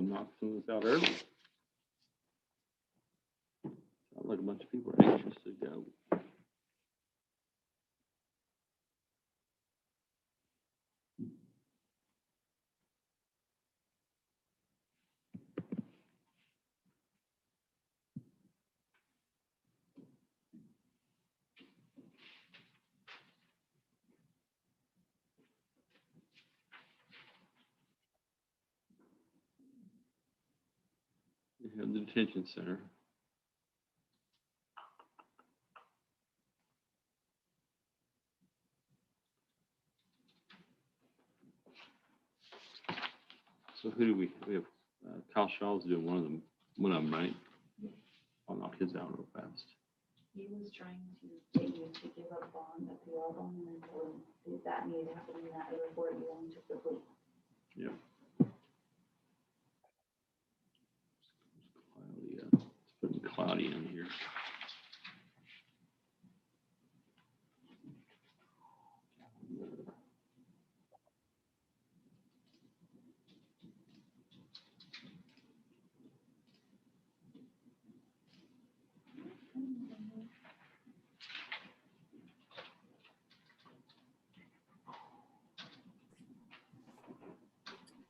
knock some of this out early. Sounds like a bunch of people are anxious to go. We have the detention center. So who do we have? Kyle Shaw's doing one of them, right? I'll knock his out real fast. He was trying to get you to give up on the PR bond, and then told him that needed to happen in that other court, you only took the plea. Yeah. Cloudy, let's put Cloudy in here.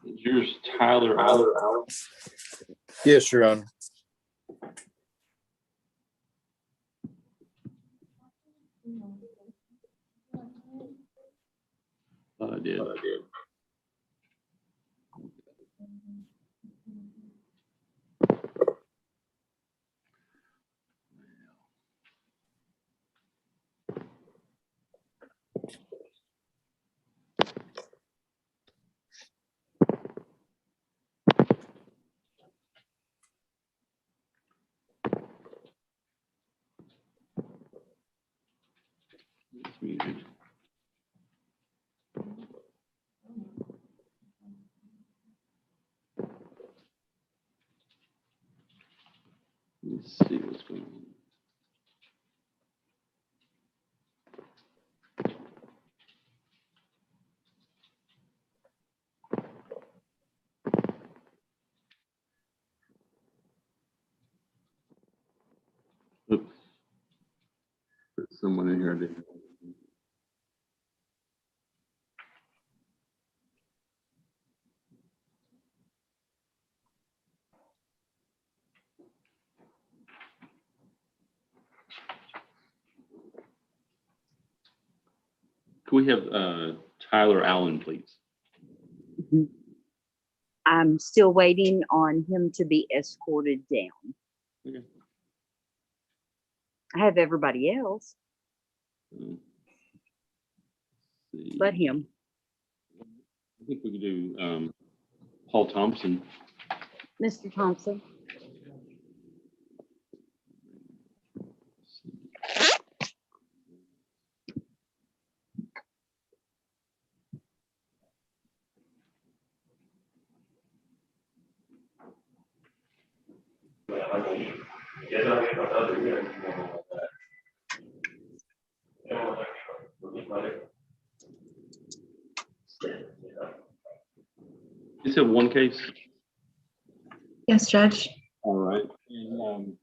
Is yours Tyler Allen? Yes, Your Honor. I did. It's muted. Let's see what's going on. Oops. Put someone in here. Can we have Tyler Allen, please? I'm still waiting on him to be escorted down. Okay. I have everybody else, Let's see. but him. I think we could do Paul Thompson. Mr. Thompson. You said one case? Yes, Judge. All right. And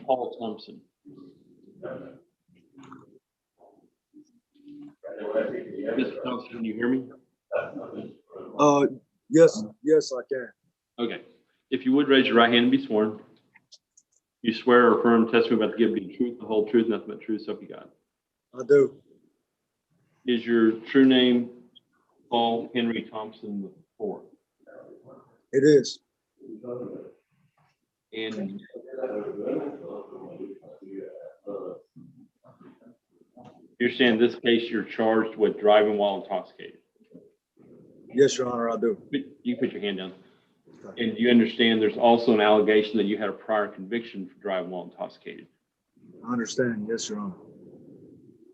Paul Thompson. Mr. Thompson, can you hear me? Yes, I can. Okay. If you would raise your right hand and be sworn. You swear or affirm testimony about to give the truth, the whole truth, nothing but truth, so help you God. I do. Is your true name Paul Henry Thompson IV? It is. And you understand this case you're charged with driving while intoxicated? Yes, Your Honor, I do. You can put your hand down. And you understand there's also an allegation that you had a prior conviction for driving while intoxicated? I understand. Yes, Your Honor.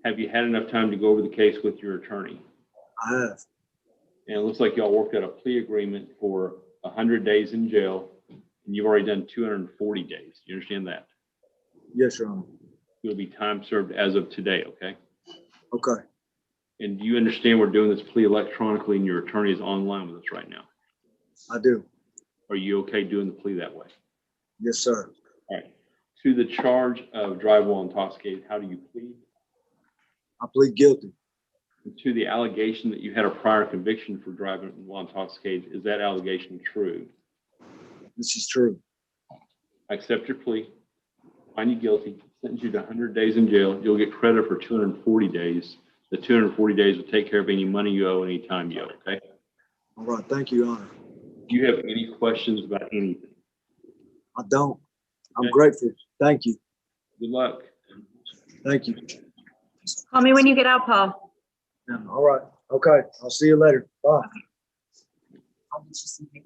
Have you had enough time to go over the case with your attorney? I have. And it looks like y'all worked out a plea agreement for 100 days in jail, and you've already done 240 days. You understand that? Yes, Your Honor. You'll be time served as of today, okay? Okay. And do you understand we're doing this plea electronically and your attorney is online with us right now? I do. Are you okay doing the plea that way? Yes, sir. All right. To the charge of driving while intoxicated, how do you plead? I plead guilty. And to the allegation that you had a prior conviction for driving while intoxicated, is that allegation true? This is true. I accept your plea, find you guilty, sentence you to 100 days in jail. You'll get credit for 240 days. The 240 days will take care of any money you owe, any time you owe, okay? All right. Thank you, Your Honor. Do you have any questions about anything? I don't. I'm Okay. grateful. Thank you. Good luck. Thank you. Call me when you get out, Paul. All right. Okay. I'll see you later. Bye.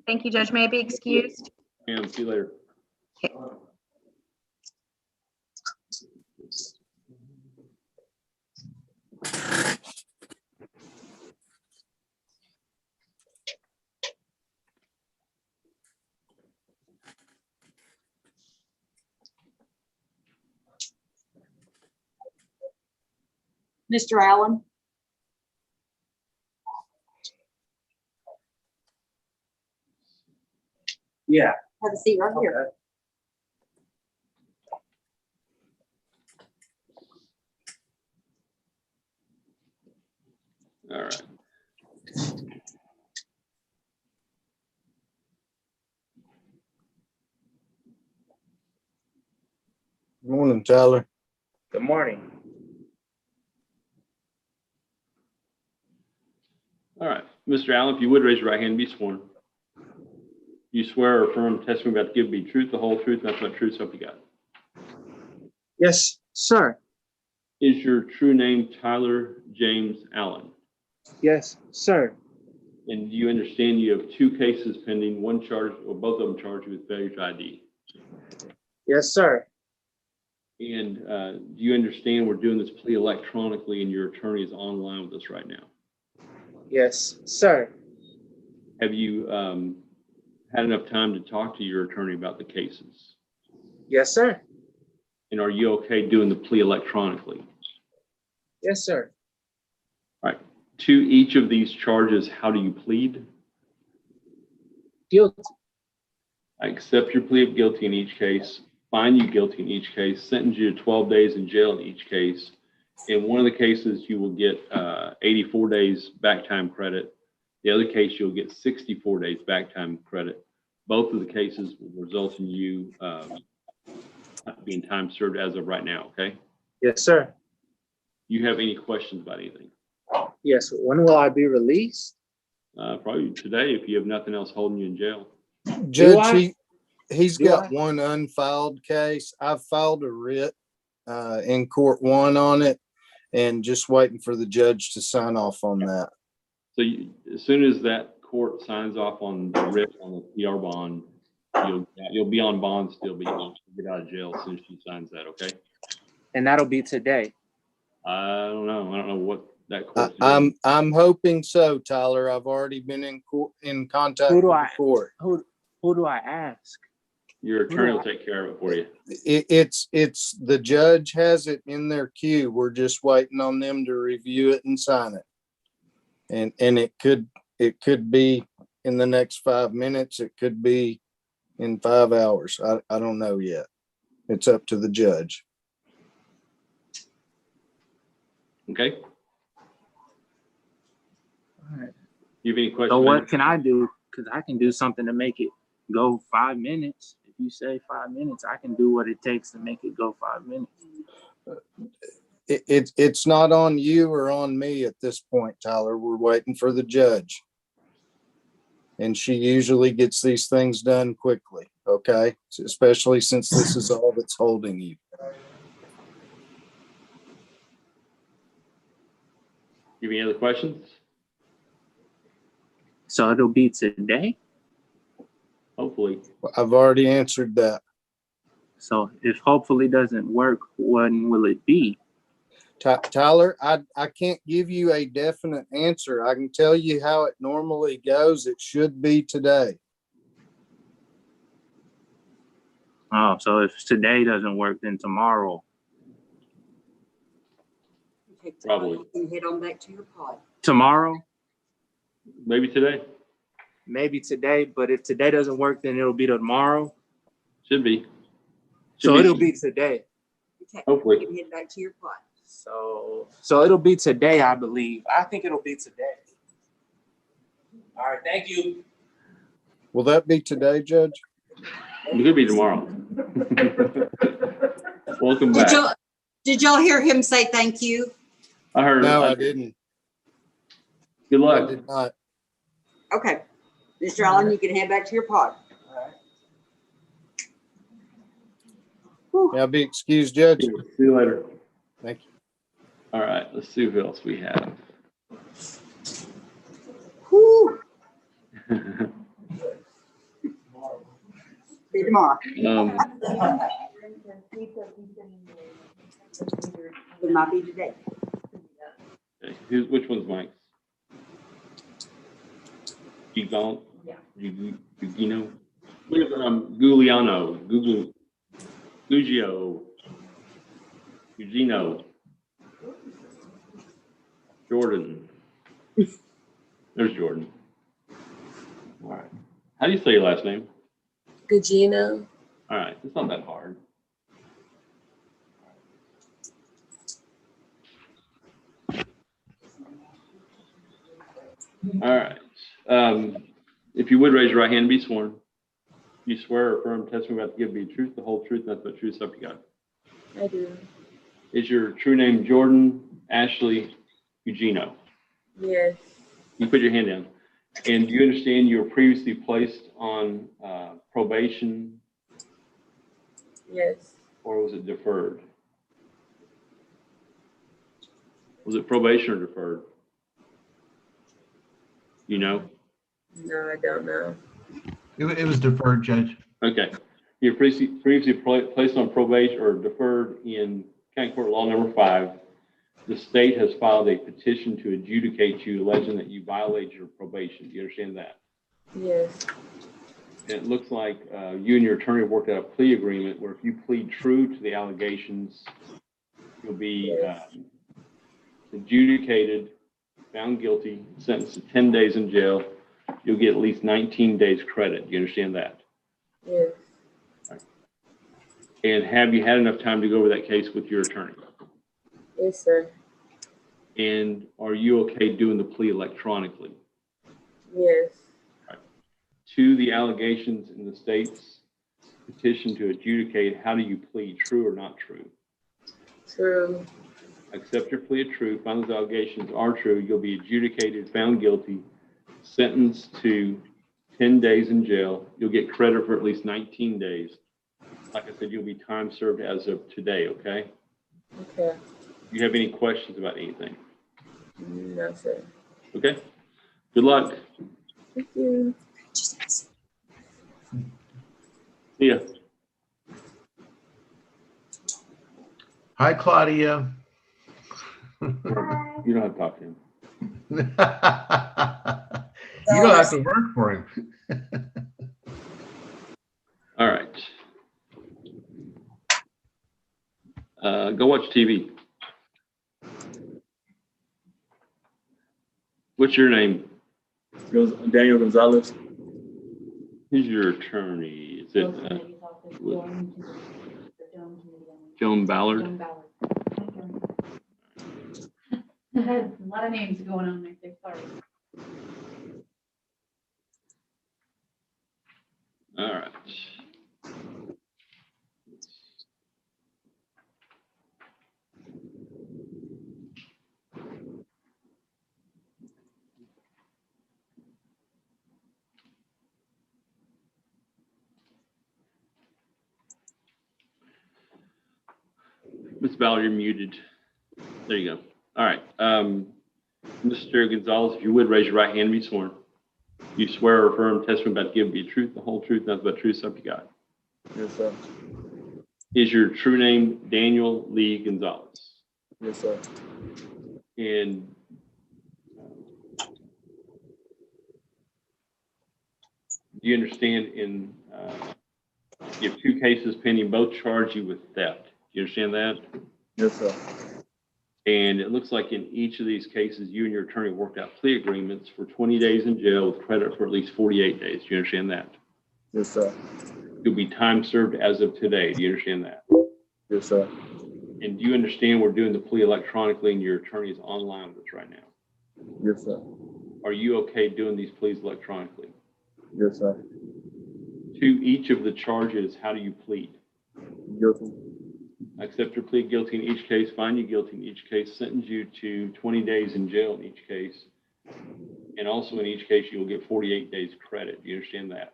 Thank you, Judge. May I be excused? And see you later. Mr. Allen? Yeah. Have a seat right here. All right. Morning, Tyler. Good morning. All right. Mr. Allen, if you would raise your right hand and be sworn. You swear or affirm testimony about to give be truth, the whole truth, nothing but truth, so help you God. Yes, sir. Is your true name Tyler James Allen? Yes, sir. And do you understand you have two cases pending, one charge, or both of them charged you with failure to ID? Yes, sir. And do you understand we're doing this plea electronically and your attorney is online with us right now? Yes, sir. Have you had enough time to talk to your attorney about the cases? Yes, sir. And are you okay doing the plea electronically? Yes, sir. All right. To each of these charges, how do you plead? Guilty. I accept your plea of guilty in each case, find you guilty in each case, sentence you to 12 days in jail in each case. In one of the cases, you will get 84 days back time credit. The other case, you'll get 64 days back time credit. Both of the cases will result in you being time served as of right now, okay? Yes, sir. You have any questions about anything? Yes. When will I be released? Probably today if you have nothing else holding you in jail. Judge, he's Do got I? one unfiled case. I've filed a writ in court one on it and just waiting for the judge to sign off on that. So as soon as that court signs off on the writ on the PR bond, you'll be on bond still, but you'll get out of jail as soon as she signs that, okay? And that'll be today. I don't know. I don't know what that court's doing. I'm hoping so, Tyler. I've already been in contact Who with do the I- court. Who do I ask? Your attorney will take care of it for you. It's the judge has it in their queue. We're just waiting on them to review it and sign it. And it could be in the next 5 minutes. It could be in 5 hours. I don't know yet. It's up to the judge. Okay? All right. You have any questions? So what can I do? Because I can do something to make it go 5 minutes. If you say 5 minutes, I can do what it takes to make it go 5 minutes. It's not on you or on me at this point, Tyler. We're waiting for the judge. And she usually gets these things done quickly, okay? Especially since this is all that's holding you. You have any other questions? So it'll be today. Hopefully. I've already answered that. So if hopefully doesn't work, when will it be? Tyler, I can't give you a definite answer. I can tell you how it normally goes. It should be today. Oh, so if today doesn't work, then tomorrow. Probably. And head on back to your pod. Tomorrow? Maybe today. maybe today, but if today doesn't work, then it'll be tomorrow. Should be. So it'll be today. Okay, Hopefully. you can head back to your pot. So it'll be today, I believe. I think it'll be today. All right, thank you. Will that be today, Judge? It could be tomorrow. Welcome Did back. y'all hear him say thank you? I heard. No, I didn't. Good I luck. did not. Okay. Mr. Allen, you can head back to your pod. May I be excused, Judge? See you later. Thank you. All right, let's see who else we have. Whew. See you tomorrow. It might be today. Okay, which one's Mike's? Gigant? Yeah. Gugino? Giuliano, Gugio, Eugenio, Jordan. There's Jordan. All right. How do you say your last name? Gugino. All right, it's not that hard. All right. If you would raise your right hand and be sworn. You swear or affirm testimony about to give be the truth, the whole truth, nothing but the truth, so help you God. I do. Is your true name Jordan Ashley Eugenio? Yes. You put your hand down. And do you understand you were previously placed on probation, Yes. or was it deferred? Was it probation or deferred? You know? No, I don't know. It was deferred, Judge. Okay. You're previously placed on probation or deferred in County Court Law Number 5. The state has filed a petition to adjudicate you, alleging that you violated your probation. Do you understand that? Yes. And it looks like you and your attorney have worked out a plea agreement where if you plead true to the allegations, you'll be adjudicated, found guilty, sentenced to 10 days in jail. You'll get at least 19 days credit. Do you understand that? Yes. Right. And have you had enough time to go over that case with your attorney? Yes, sir. And are you okay doing the plea electronically? Yes. Right. To the allegations in the state's petition to adjudicate, how do you plead, true or not true? True. Accept your plea of true, find those allegations are true, you'll be adjudicated, found guilty, sentenced to 10 days in jail. You'll get credit for at least 19 days. Like I said, you'll be time served as of today, okay? Okay. Do you have any questions about anything? No, sir. Okay? Good luck. Thank you. See ya. Hi, Claudia. You don't have to talk to him. You don't have to work for him. All right. Go watch TV. What's your name? Daniel Gonzalez. Who's your attorney? Is it Joan Ballard? Joan Ballard. A lot of names going on there. Sorry. All right. Ms. Ballard, you're muted. There you go. All right. Mr. Gonzalez, if you would raise your right hand and be sworn. You swear or affirm testimony about to give be the truth, the whole truth, nothing but truth, so help you God. Yes, sir. Is your true name Daniel Lee Gonzalez? Yes, sir. And do you understand you have 2 cases pending, both charge you with theft. Do you understand that? Yes, sir. And it looks like in each of these cases, you and your attorney worked out plea agreements for 20 days in jail with credit for at least 48 days. Do you understand that? Yes, sir. You'll be time served as of today. Do you understand that? Yes, sir. And do you understand we're doing the plea electronically and your attorney is online with us right now? Yes, sir. Are you okay doing these pleas electronically? Yes, sir. To each of the charges, how do you plead? Guilty. Accept your plea guilty in each case, find you guilty in each case, sentence you to 20 days in jail in each case. And also in each case, you will get 48 days credit. Do you understand that?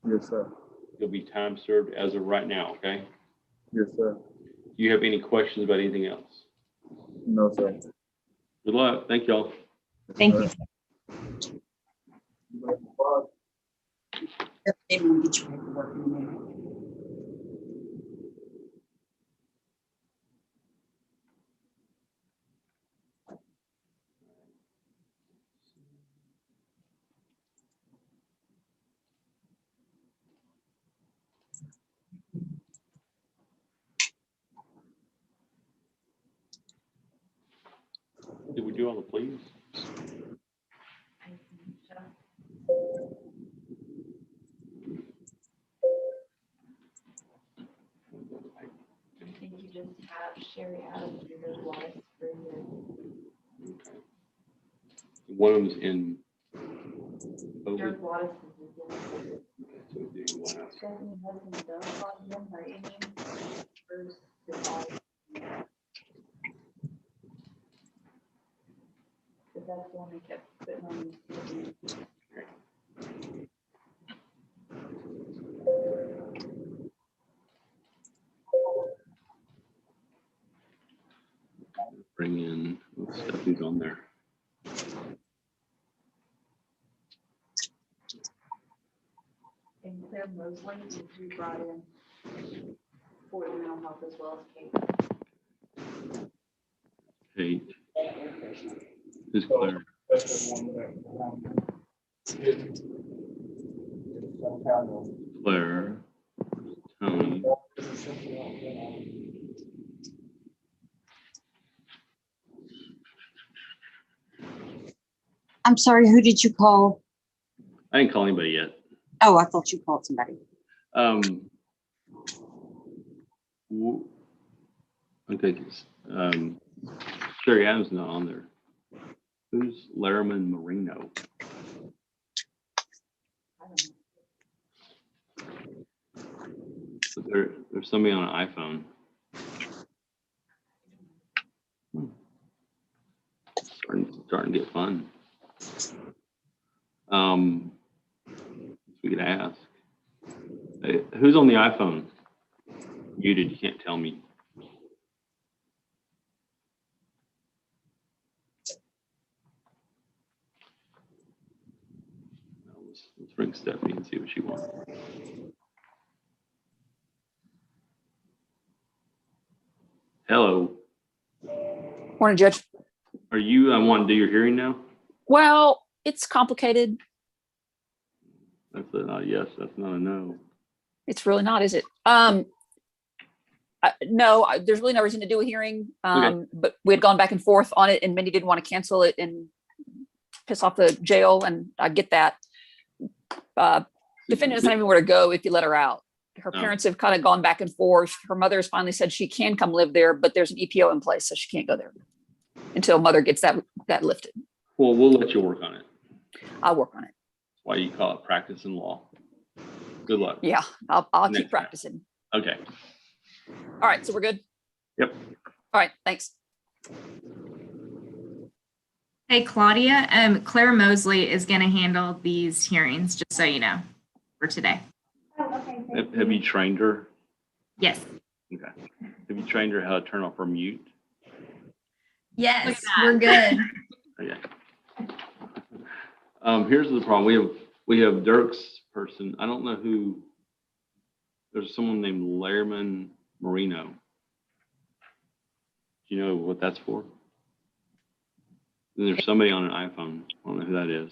Yes, sir. You'll be time served as of right now, okay? Yes, sir. Do you have any questions about anything else? No, sir. Good luck. Thank y'all. Thank you. They will get your paperwork in there. Did we do all the pleas? I think you just have Sherry Adams do those lives for your. Okay. One of them's in COVID. Derek Wattis is doing So we're doing one else. Stephanie Hudson does on him, her Amy, first the life. But that's the one they kept putting on. Bring in Stephanie's on there. And Claire Mosley, which we brought in for the mental health as well as Kate. Kate. Who's Claire? Claire. Tony. I'm sorry, who did you call? I didn't call anybody yet. Oh, I thought you called somebody. Okay. Sherry Adams not on there. Who's Larriman Marino? But there's somebody on an iPhone. Starting to get fun. We could ask. Hey, who's on the iPhone? Muted. You can't tell me. Let's bring Stephanie and see what she wants. Hello. Morning, Judge. Are you wanting to do your hearing now? Well, it's complicated. That's a yes. That's not a no. It's really not, is it? There's really no reason to do a hearing. Okay. But we had gone back and forth on it, and Mindy didn't want to cancel it and piss off the jail, and I get that. Defendant doesn't have anywhere to go if you let her out. Her parents have kind of gone back and forth. Her mother has finally said she can come live there, but there's an EPO in place, so she can't go there until mother gets that lifted. Well, we'll let you work on it. I'll work on it. That's why you call it practicing law. Good luck. Yeah, I'll Next keep practicing. Okay. All right, so we're good? Yep. All right, thanks. Hey, Claudia, Claire Mosley is going to handle these hearings, just so you know, for today. Oh, okay. Have you trained her? Yes. Okay. Have you trained her how to turn off her mute? Yes, we're good. Okay. Here's the problem. We have Dirk's person. I don't know who. There's someone named Larriman Marino. Do you know what that's for? There's somebody on an iPhone. I don't know who that is.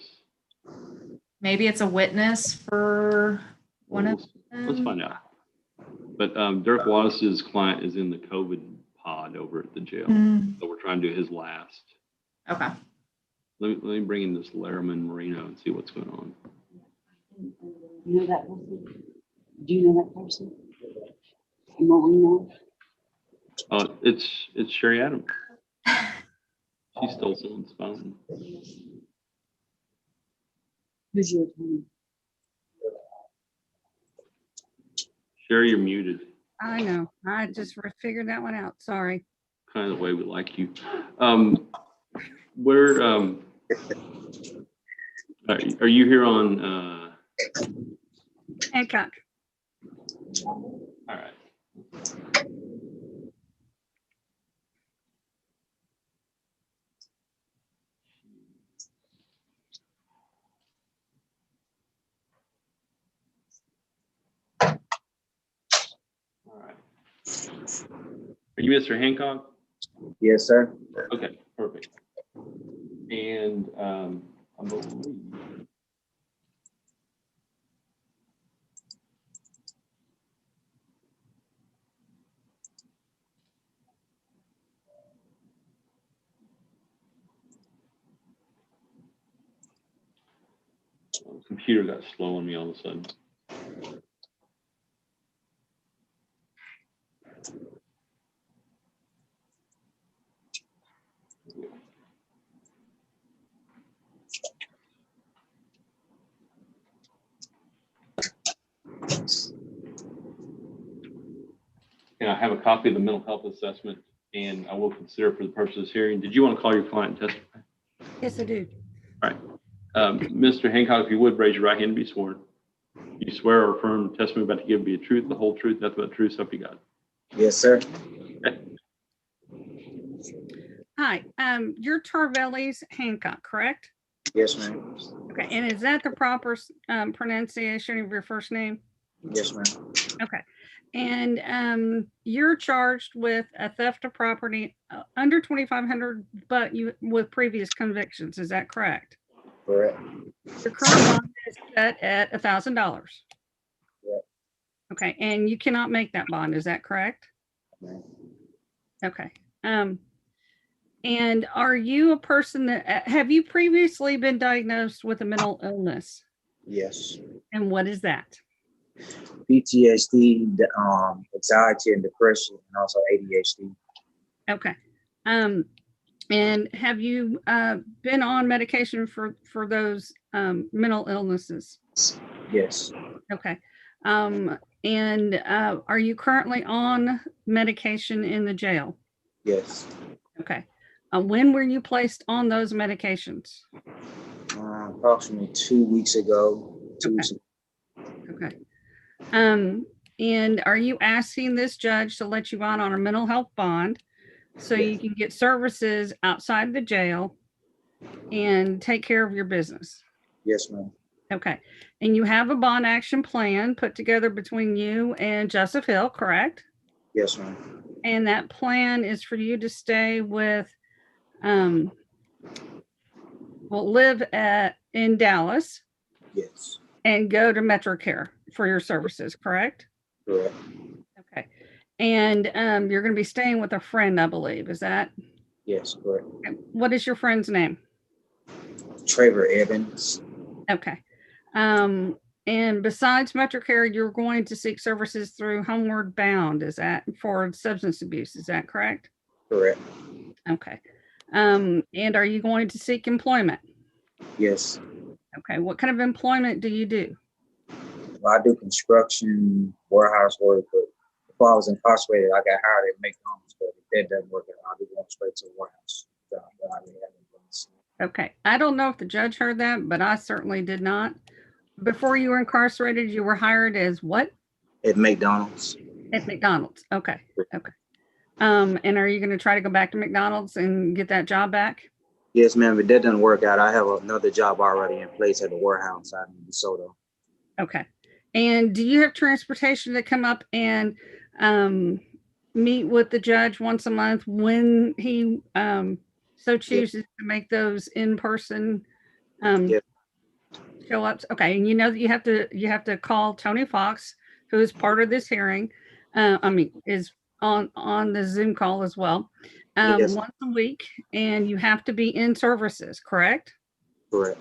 Maybe it's a witness for one of them. Let's find out. But Dirk Wallace's client is in the COVID pod over at the jail. Mm. So we're trying to do his last. Okay. Let me bring in this Letterman Marino and see what's going on. You know that person? Do you know that person? Marino? It's Sherry Adams. She stole someone's phone. Who's your attorney? Sherry, you're muted. I know. I just figured that one out. Sorry. Kind of the way we like you. Where are you here on? Hancock. All right. All right. Are you Mr. Hancock? Yes, sir. Okay, perfect. And I believe computer got slow on me all of a sudden. And I have a copy of the mental health assessment, and I will consider for the purpose of this hearing. Did you want to call your client and testify? Yes, I do. All right. Mr. Hancock, if you would, raise your right hand and be sworn. You swear or affirm the testimony about to give be the truth, the whole truth, nothing but the truth, so help you God. Yes, sir. Okay. Hi, you're Tarvelli's Hancock, correct? Yes, ma'am. Okay, and is that the proper pronunciation of your first name? Yes, ma'am. Okay, and you're charged with a theft of property under 2,500, but you with previous convictions. Is that correct? Correct. Your current bond is set at $1,000. Correct. Okay, and you cannot make that bond. Is that correct? No. Okay. And are you a person that have you previously been diagnosed with a mental illness? Yes. And what is that? PTSD, anxiety and depression, and also ADHD. Okay. And have you been on medication for those mental illnesses? Yes. Okay. And are you currently on medication in the jail? Yes. Okay. When were you placed on those medications? Approximately 2 weeks ago. 2 weeks ago. Okay. And are you asking this judge to let you out on a mental health bond so you can get services outside the jail and take care of your business? Yes, ma'am. Okay. And you have a bond action plan put together between you and Joseph Hill, correct? Yes, ma'am. And that plan is for you to stay with, live in Dallas. Yes. And go to MetroCare for your services, correct? Correct. Okay. And you're going to be staying with a friend, I believe. Is that? Yes, correct. Okay. What is your friend's name? Trevor Evans. Okay. And besides MetroCare, you're going to seek services through Homeward Bound. Is that for substance abuse? Is that correct? Correct. Okay. And are you going to seek employment? Yes. Okay. What kind of employment do you do? Well, I do construction, warehouse work, but before I was incarcerated, I got hired at McDonald's, but if that doesn't work out, I'll be going straight to the warehouse job that I already have in place. Okay. I don't know if the judge heard that, but I certainly did not. Before you were incarcerated, you were hired as what? At McDonald's. At McDonald's. Okay. Okay. And are you going to try to go back to McDonald's and get that job back? Yes, ma'am. If that doesn't work out, I have another job already in place at the warehouse out in DeSoto. Okay. And do you have transportation to come up and meet with the judge once a month when he so chooses to make those in-person Yes. show ups? Okay. And you know that you have to call Tony Fox, who is part of this hearing. Is on the Zoom call as well, Yes. once a week, and you have to be in services, correct? Correct.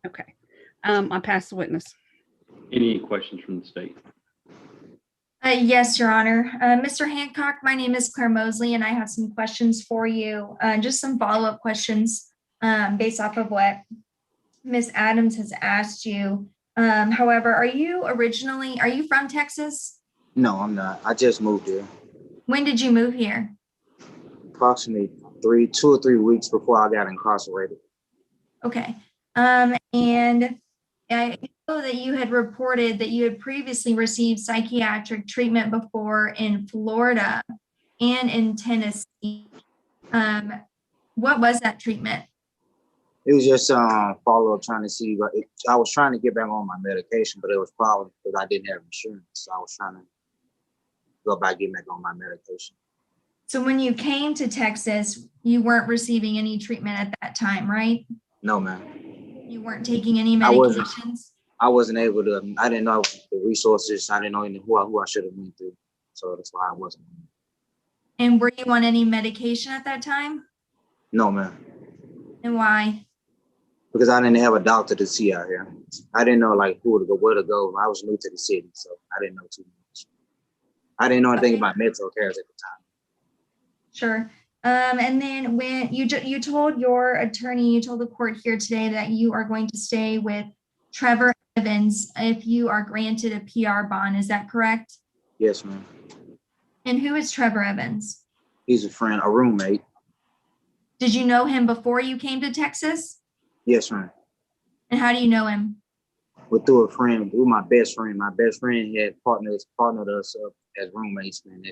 Okay. I pass the witness. Any questions from the state? Yes, Your Honor. Mr. Hancock, my name is Claire Mosley, and I have some questions for you. Just some follow-up questions based off of what Ms. Adams has asked you. However, are you from Texas? No, I'm not. I just moved here. When did you move here? Approximately 2 or 3 weeks before I got incarcerated. Okay. And I know that you had reported that you had previously received psychiatric treatment before in Florida and in Tennessee. What was that treatment? It was just follow up trying to see, but I was trying to get back on my medication, but it was probably because I didn't have insurance. So I was trying to go back, get back on my medication. So when you came to Texas, you weren't receiving any treatment at that time, right? No, man. You weren't taking any medications? I wasn't able to. I didn't know the resources. I didn't know who I should have went through. So that's why I wasn't. And were you on any medication at that time? No, man. And why? Because I didn't have a doctor to see out here. I didn't know like who to go, where to go. I was new to the city, so I didn't know too much. I didn't know anything about mental care at the time. Sure. And then when you told your attorney, you told the court here today that you are going to stay with Trevor Evans if you are granted a PR bond. Is that correct? Yes, ma'am. And who is Trevor Evans? He's a friend, a roommate. Did you know him before you came to Texas? Yes, ma'am. And how do you know him? Well, through a friend, through my best friend. My best friend had partnered us up as roommates, man.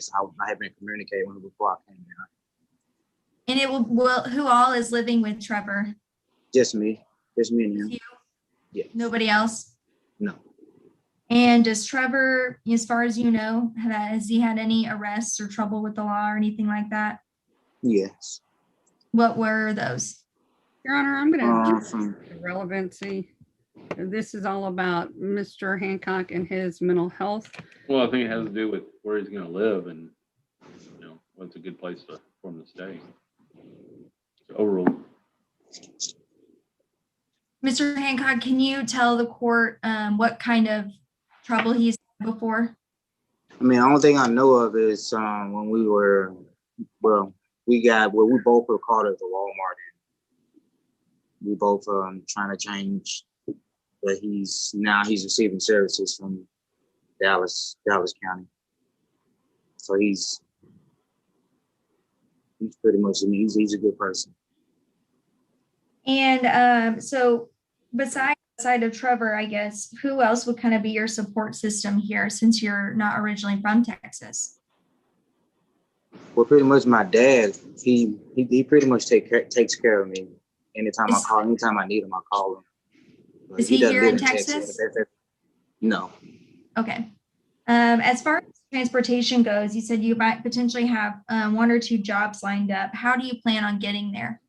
I had been communicating with him before I came down. And who all is living with Trevor? Just me and him. You? Yes. Nobody else? No. And does Trevor, as far as you know, has he had any arrests or trouble with the law or anything like that? Yes. What were those? Your Honor, I'm going to relevancy. This is all about Mr. Hancock and his mental health. Well, I think it has to do with where he's going to live and, what's a good place for him to stay. So overall. Mr. Hancock, can you tell the court what kind of trouble he's had before? I mean, the only thing I know of is when we both were caught at the Walmart. We both trying to change, but he's receiving services from Dallas County. So he's pretty much, he's a good person. And so besides of Trevor, I guess, who else would kind of be your support system here since you're not originally from Texas? Well, pretty much my dad, he pretty much takes care of me. Anytime I need him, I call him. But is he here in Texas? No. Okay. As far as transportation goes, you said you might potentially have 1 or 2 jobs lined up. How do you plan on getting there?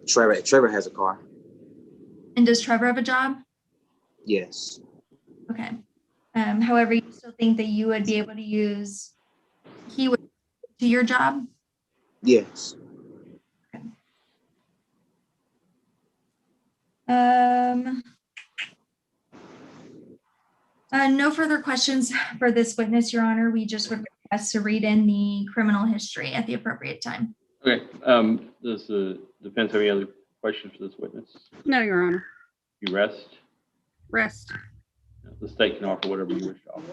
Trevor has a car. And does Trevor have a job? Yes. Okay. However, you still think that you would be able to he would do your job? Yes. No further questions for this witness, Your Honor. We just would request to read in the criminal history at the appropriate time. Okay. Does the defense have any other questions for this witness? No, Your Honor. You rest? Rest. The state can offer whatever you wish to offer.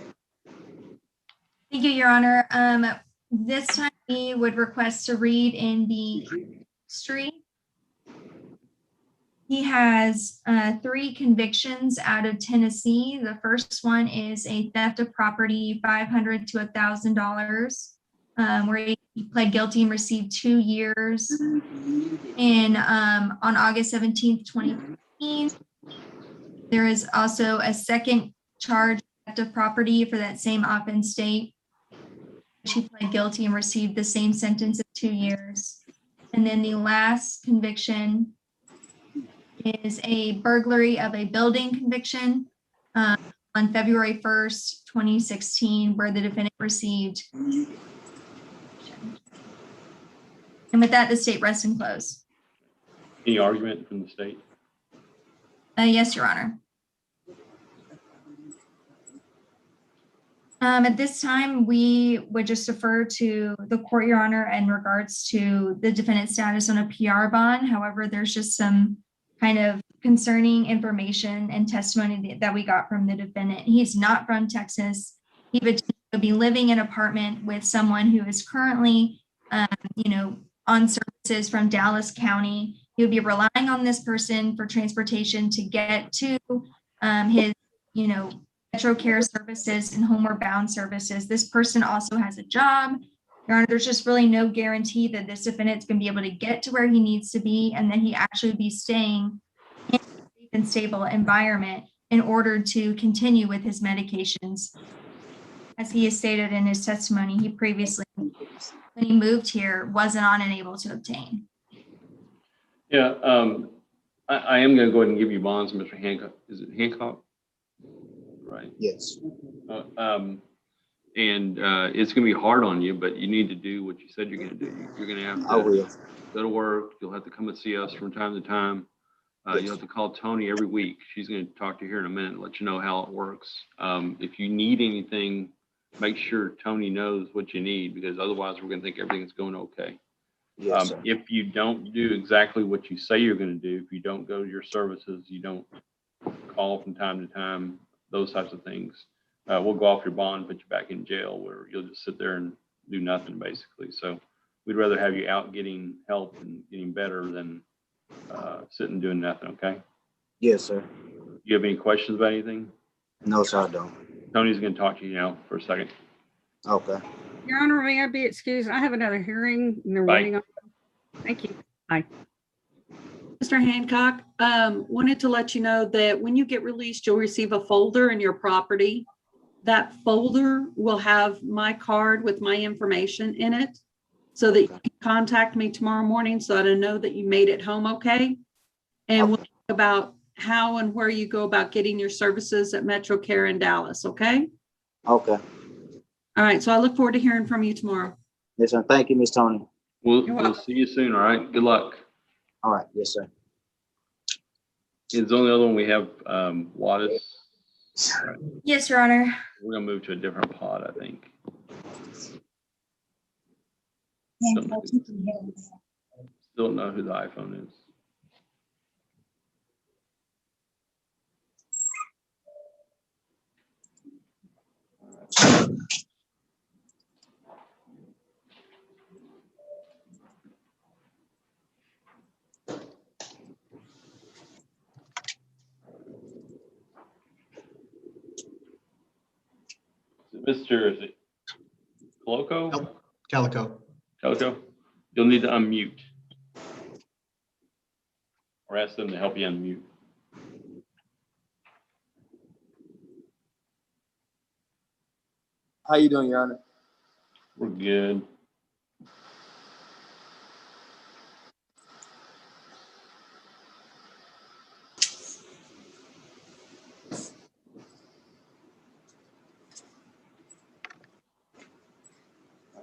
Thank you, Your Honor. This time we would request to read in the history. He has 3 convictions out of Tennessee. The first one is a theft of property, $500 to $1,000, where he pled guilty and received 2 years. And on August 17th, 2015, there is also a second charge, theft of property, for that same offense date. She pled guilty and received the same sentence of 2 years. And then the last conviction is a burglary of a building conviction, on February 1st, 2016, where the defendant received. And with that, the state rests and close. Any argument from the state? Yes, Your Honor. At this time, we would just defer to the court, Your Honor, in regards to the defendant's status on a PR bond. However, there's just some kind of concerning information and testimony that we got from the defendant. He's not from Texas. He would be living in an apartment with someone who is currently, on services from Dallas County. He would be relying on this person for transportation to get to his, Metro Care services and Homeward Bound services. This person also has a job. Your Honor, there's just really no guarantee that this defendant's going to be able to get to where he needs to be, and that he actually be staying in a safe and stable environment in order to continue with his medications. As he has stated in his testimony, he previously, when he moved here, wasn't on and able to obtain. Yeah, I am going to go ahead and give you bonds, Mr. Hancock. Is it Hancock? Right. Yes. It's going to be hard on you, but you need to do what you said you're going to do. You're going to have I will. to go to work. You'll have to come and see us from time to time. You'll have to call Tony every week. She's going to talk to you here in a minute and let you know how it works. If you need anything, make sure Tony knows what you need, because otherwise we're going to think everything's going okay. Yes, sir. If you don't do exactly what you say you're going to do, if you don't go to your services, you don't call from time to time, those types of things, we'll go off your bond, put you back in jail, where you'll just sit there and do nothing, basically. So we'd rather have you out getting help and getting better than sitting doing nothing. Okay. Yes, sir. Do you have any questions about anything? No, sir, I don't. Tony's going to talk to you now for a second. Okay. Your Honor, may I be excused? I have another hearing and they're Bye. waiting on. Thank you. Bye. Mr. Hancock, wanted to let you know that when you get released, you'll receive a folder in your property. That folder will have my card with my information in it, so that you can contact me tomorrow morning so that I know that you made it home okay. And we'll talk about how and where you go about getting your services at Metro Care in Dallas, okay? Okay. All right, so I look forward to hearing from you tomorrow. Yes, sir. Thank you, Miss Tony. We'll see you soon. All right. Good luck. All right. Yes, sir. Is the only other one we have, Wattis? Right. Yes, Your Honor. We're going to move to a different pod, I think. Still don't know who the iPhone is. Mr. Is it Coloco? Calico. Calico? You'll need to unmute. Or ask them to help you unmute. How you doing, Your Honor? We're good.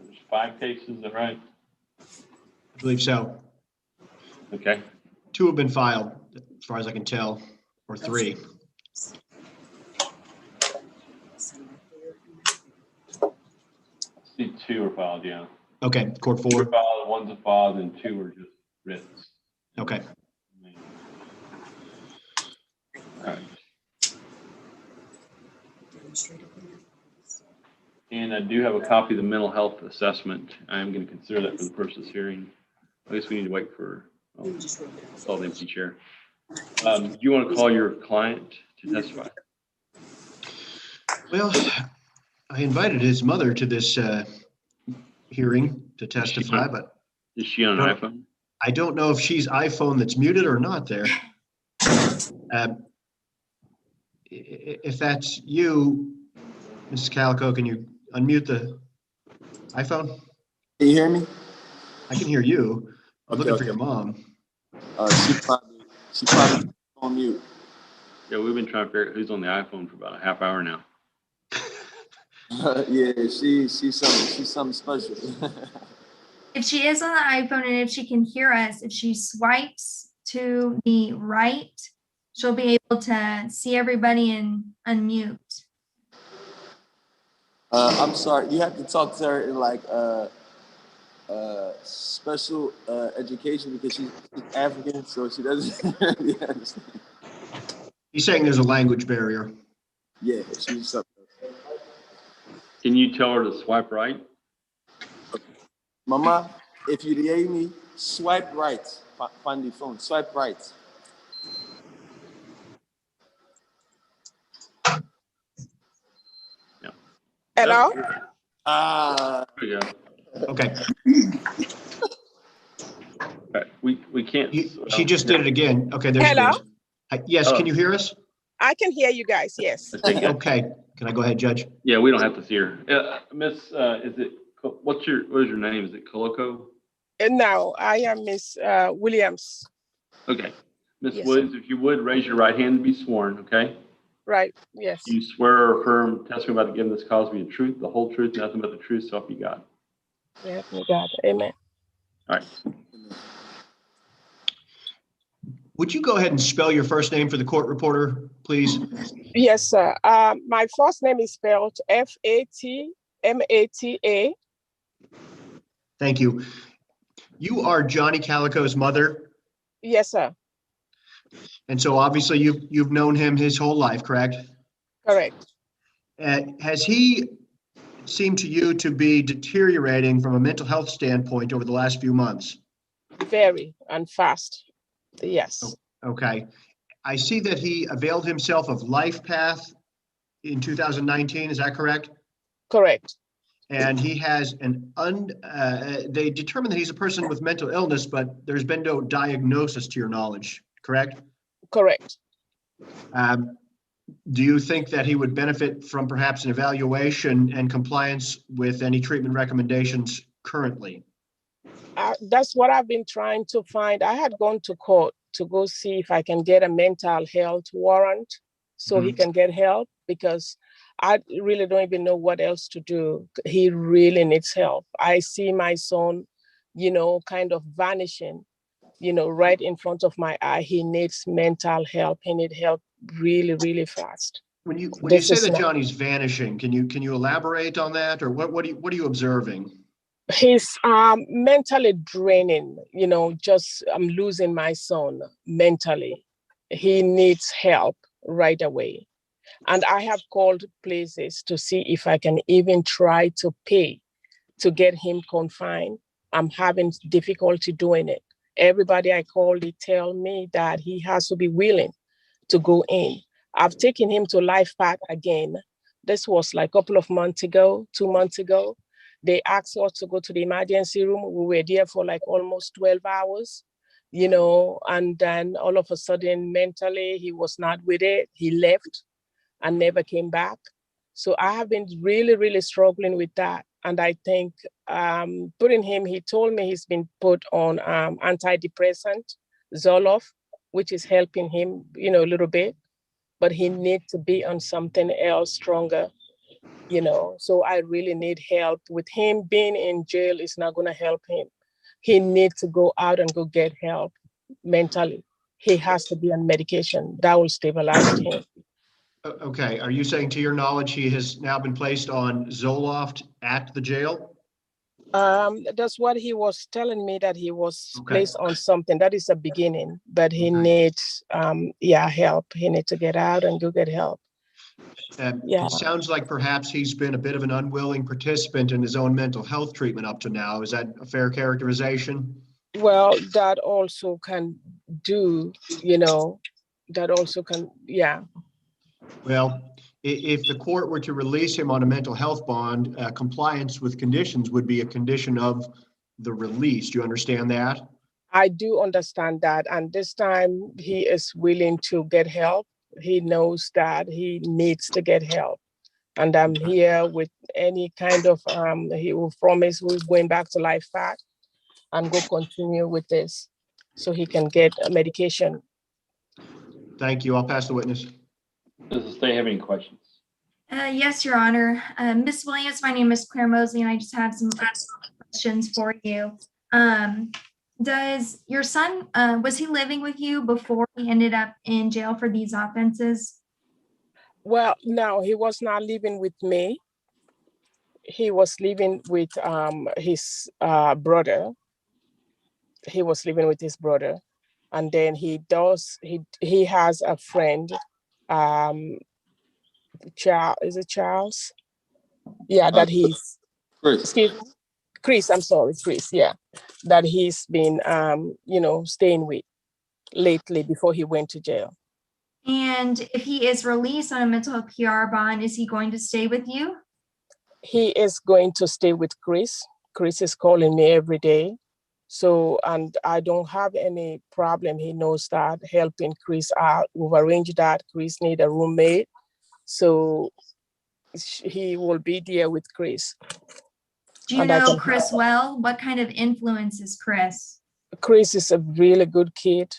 There's 5 cases, is that right? I believe so. Okay. 2 have been filed, as far as I can tell, or 3. See, 2 are filed, yeah. Okay, court 2 4. are filed, 1's a filed, and 2 are just writs. Okay. All right. And I do have a copy of the mental health assessment. I am going to consider that for the person's hearing. I guess we need to wait for, saw the empty chair. Do you want to call your client to testify? Well, I invited his mother to this hearing to testify, but Is she on an iPhone? I don't know if she's iPhone that's muted or not there. If that's you, Mrs. Calico, can you unmute the iPhone? Can you hear me? I can hear you. I'm Okay, looking for your mom. She probably on mute. Yeah, we've been trying to figure out who's on the iPhone for about a half hour now. Yeah, she's something special. If she is on the iPhone and if she can hear us, if she swipes to the right, she'll be able to see everybody and unmute. I'm sorry, you have to talk to her in like special education because she's African, so she doesn't really understand. He's saying there's a language barrier. Yeah, she's something. Can you tell her to swipe right? Mama, if you hear me, swipe right. Find the phone, swipe right. Yeah. Hello? Ah. There we go. Okay. Okay. We can't. She just did it again. Okay, there she Hello? is. Yes, can you hear us? I can hear you guys, yes. Okay, can I go ahead, Judge? Yeah, we don't have to see her. Miss, is it, what is your name? Is it Koloko? No, I am Miss Williams. Okay. Miss Yes, Woods, if you would, raise your right hand to be sworn, okay? Right, yes. You swear or affirm testimony about giving this cause to be the truth, the whole truth, nothing but the truth, so help you God. Help me God, amen. All right. Would you go ahead and spell your first name for the court reporter, please? Yes, sir. My first name is spelled Fatmata. Thank you. You are Johnny Calico's mother, Yes, sir. and so obviously you've known him his whole life, correct? Correct. Has he seemed to you to be deteriorating from a mental health standpoint over the last few months? Very and fast. Yes. Okay. I see that he availed himself of LifePath in 2019. Is that correct? Correct. And he has they determined that he's a person with mental illness, but there's been no diagnosis to your knowledge, correct? Correct. Do you think that he would benefit from perhaps an evaluation and compliance with any treatment recommendations currently? That's what I've been trying to find. I had gone to court to go see if I can get a mental health warrant so he can get help, because I really don't even know what else to do. He really needs help. I see my son, kind of vanishing, right in front of my eye. He needs mental help. He needs help really, really fast. When you say that Johnny's vanishing, can you elaborate on that, or what are you observing? He's mentally draining, just I'm losing my son mentally. He needs help right away. And I have called places to see if I can even try to pay to get him confined. I'm having difficulty doing it. Everybody I call, they tell me that he has to be willing to go in. I've taken him to LifePath again. This was like a couple of months ago, 2 months ago. They asked us to go to the emergency room. We were there for like almost 12 hours, and then all of a sudden mentally he was not with it. He left and never came back. So I have been really, really struggling with that. And I think he told me he's been put on antidepressant, Zoloft, which is helping him, a little bit, but he needs to be on something else stronger, so I really need help. With him being in jail is not going to help him. He needs to go out and go get help mentally. He has to be on medication that will stabilize him. Okay, are you saying to your knowledge he has now been placed on Zoloft at the jail? That's what he was telling me, that he was placed on something. That is a beginning, but he needs help. He needs to get out and go get help. It sounds like perhaps he's been a bit of an unwilling participant in his own mental health treatment up to now. Is that a fair characterization? Well, that also can do, that also can, Well, if the court were to release him on a mental health bond, compliance with conditions would be a condition of the release. Do you understand that? I do understand that. And this time he is willing to get help. He knows that he needs to get help. And I'm here with any kind of, he will promise we're going back to LifePath and go continue with this so he can get a medication. Thank you. I'll pass the witness. Does the state have any questions? Yes, Your Honor. Ms. Williams, my name is Claire Mosley, and I just have some questions for you. Does your son, was he living with you before he ended up in jail for these offenses? Well, no, he was not living with me. He was living with his brother. He was living with his brother. And then he has a friend, is it Charles? Yeah, that he's, Chris. excuse me, Chris, I'm sorry, Chris, yeah. That he's been, staying with lately before he went to jail. And if he is released on a mental health PR bond, is he going to stay with you? He is going to stay with Chris. Chris is calling me every day. So, and I don't have any problem. He knows that, helping Chris out. We've arranged that. Chris need a roommate. So he will be there with Chris. Do you And I know can Chris well? What kind of influence is Chris? Chris is a really good kid.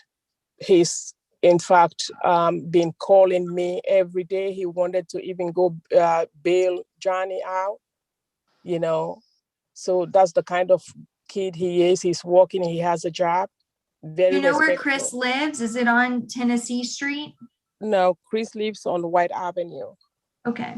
He's, in fact, been calling me every day. He wanted to even go bail Johnny out, So that's the kind of kid he is. He's working, he has a job. Very Do you know where respectful. Chris lives? Is it on Tennessee Street? No, Chris lives on White Avenue. Okay.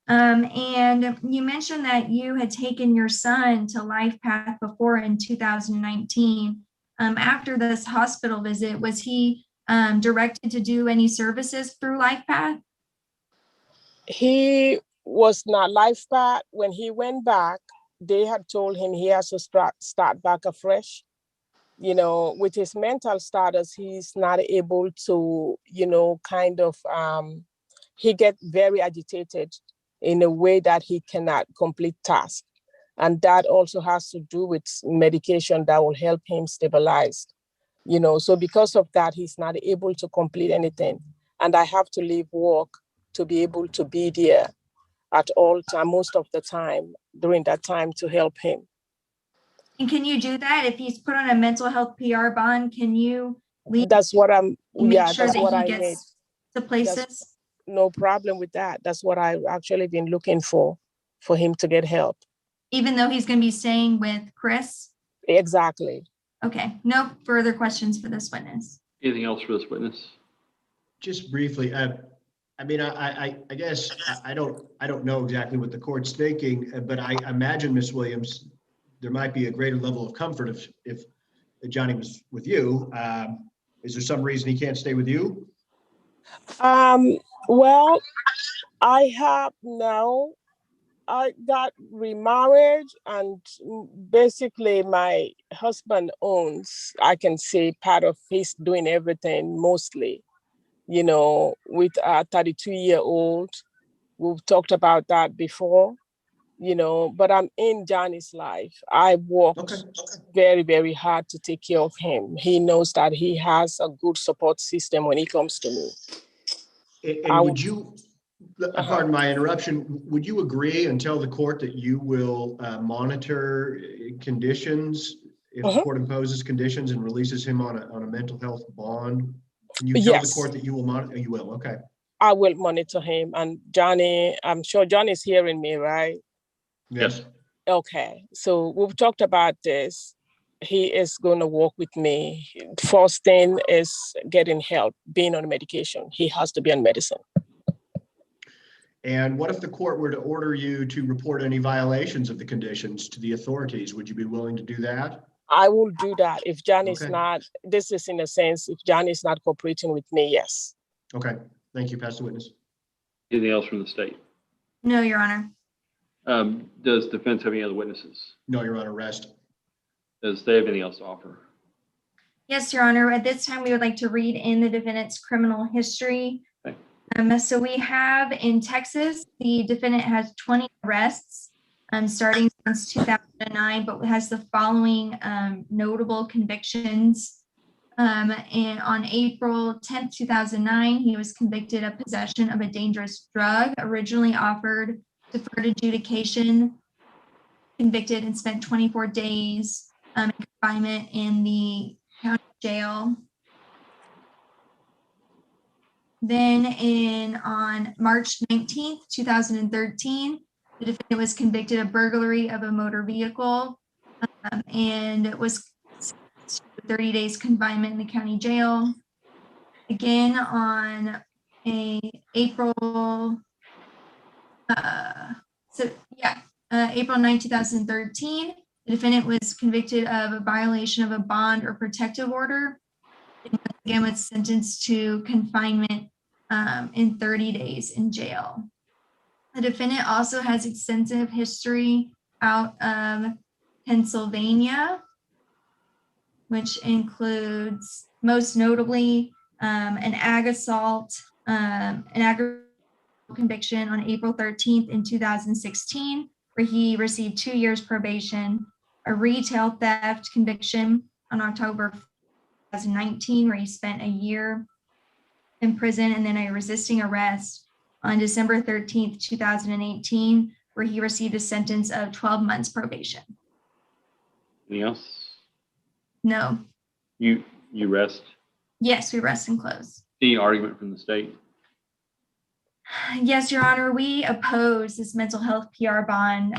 And you mentioned that you had taken your son to Life Path before in 2019. After this hospital visit, was he directed to do any services through Life Path? He was not Life Path. When he went back, they had told him he has to start back afresh. With his mental status, he's not able to, he gets very agitated in a way that he cannot complete tasks. And that also has to do with medication that will help him stabilize. So because of that, he's not able to complete anything. And I have to leave work to be able to be there at all time, most of the time, during that time to help him. And can you do that if he's put on a mental health PR bond? Can you leave? That's what I'm, make sure that's that what he I gets need. to places? No problem with that. That's what I've actually been looking for him to get help. Even though he's going to be staying with Chris? Exactly. Okay, no further questions for this witness. Anything else for this witness? Just briefly, I guess I don't know exactly what the court's thinking, but I imagine, Ms. Williams, there might be a greater level of comfort if Johnny was with you. Is there some reason he can't stay with you? Well, I got remarried, and basically my husband owns, I can say, part of his doing everything mostly, with a 32-year-old. We've talked about that before, but I'm in Johnny's life. I worked very, very hard to take care of him. He knows that he has a good support system when he comes to me. And would you, pardon my interruption, would you agree and tell the court that you will monitor conditions if the court imposes conditions and releases him on a mental health bond? Can you tell the court that you will monitor? You will, okay. I will monitor him. And Johnny, I'm sure Johnny's hearing me, right? Yes. Okay, so we've talked about this. He is going to work with me. First thing is getting help, being on medication. He has to be on medicine. And what if the court were to order you to report any violations of the conditions to the authorities? Would you be willing to do that? I will do that if Johnny's not, this is in a sense, if Johnny's not cooperating with me, yes. Okay, thank you. Pass the witness. Anything else from the state? No, Your Honor. Does defense have any other witnesses? No, Your Honor, rest. Does they have anything else to offer? Yes, Your Honor. At this time, we would like to read in the defendant's criminal history. So we have in Texas, the defendant has 20 arrests starting since 2009, but has the following notable convictions. And on April 10th, 2009, he was convicted of possession of a dangerous drug, originally offered deferred adjudication, convicted and spent 24 days in confinement in the county jail. Then on March 19th, 2013, the defendant was convicted of burglary of a motor vehicle and was sentenced to 30 days confinement in the county jail. Again, on April 9, 2013, the defendant was convicted of a violation of a bond or protective order. And again, was sentenced to confinement in 30 days in jail. The defendant also has extensive history out of Pennsylvania, which includes most notably an ag assault, an aggravated conviction on April 13th in 2016, where he received 2 years probation, a retail theft conviction on October 2019, where he spent a year in prison, and then a resisting arrest on December 13th, 2018, where he received a sentence of 12 months probation. Anything else? No. You rest? Yes, we rest and close. Any argument from the state? Yes, Your Honor, we oppose this mental health PR bond.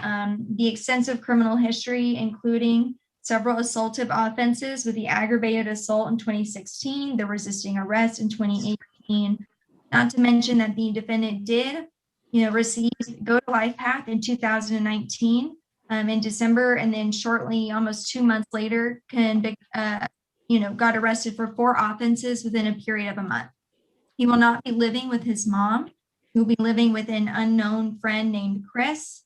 The extensive criminal history, including several assaultive offenses with the aggravated assault in 2016, the resisting arrest in 2018, not to mention that the defendant did, go to Life Path in 2019 in December, and then shortly, almost 2 months later, got arrested for 4 offenses within a period of a month. He will not be living with his mom. He will be living with an unknown friend named Chris.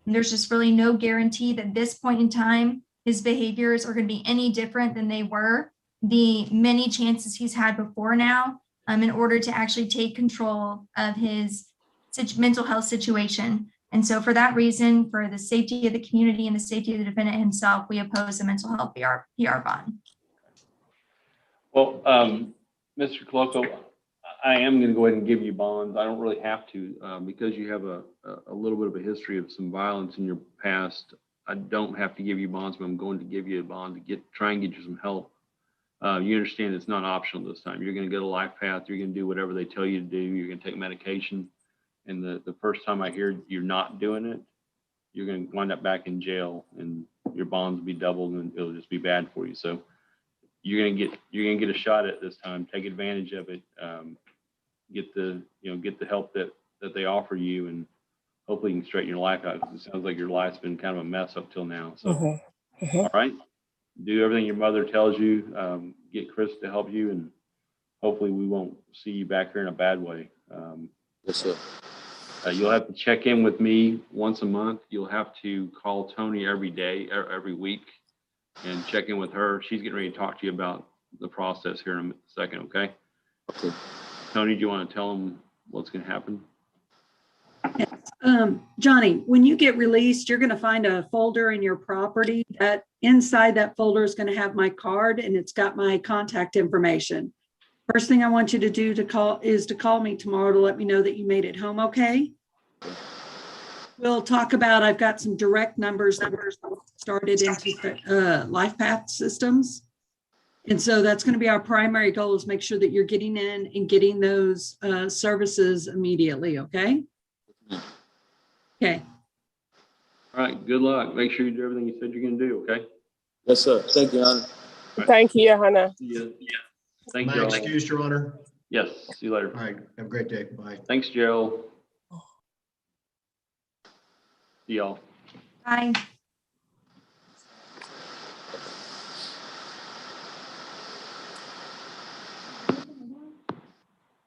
And there's just really no guarantee that at this point in time, his behaviors are going to be any different than they were the many chances he's had before now, in order to actually take control of his mental health situation. And so for that reason, for the safety of the community and the safety of the defendant himself, we oppose the mental health PR bond. Well, Mr. Colocco, I am going to go ahead and give you bonds. I don't really have to because you have a little bit of a history of some violence in your past. I don't have to give you bonds, but I'm going to give you a bond to try and get you some help. You understand it's not optional this time. You're going to go to Life Path. You're going to do whatever they tell you to do. You're going to take medication. And the first time I hear you're not doing it, you're going to wind up back in jail, and your bonds will be doubled, and it'll just be bad for you. So you're going to get a shot at this time. Take advantage of it. Get the help that they offer you, and hopefully you can straighten your life out, because it sounds like your life's been kind of a mess up till now. So, all right, do everything your mother tells you. Get Chris to help you, and hopefully we won't see you back here in a bad way. Yes, sir. You'll have to check in with me once a month. You'll have to call Tony every day, every week, and check in with her. She's getting ready to talk to you about the process here in a second, okay? Okay. Tony, do you want to tell them what's going to happen? Johnny, when you get released, you're going to find a folder in your property that inside that folder is going to have my card, and it's got my contact information. First thing I want you to do to call me tomorrow to let me know that you made it home okay. We'll talk about, I've got some direct numbers that were started into Life Path systems. And so that's going to be our primary goal, is make sure that you're getting in and getting those services immediately, okay? Okay. All right, good luck. Make sure you do everything you said you're going to do, okay? Yes, sir. Thank you, Your Honor. Right. Thank you, Hannah. Yeah. Thank Am you. I excused, Your Honor? Yes. See you later. All right. Have a great day. Bye. Thanks, Gerald. See y'all. Bye.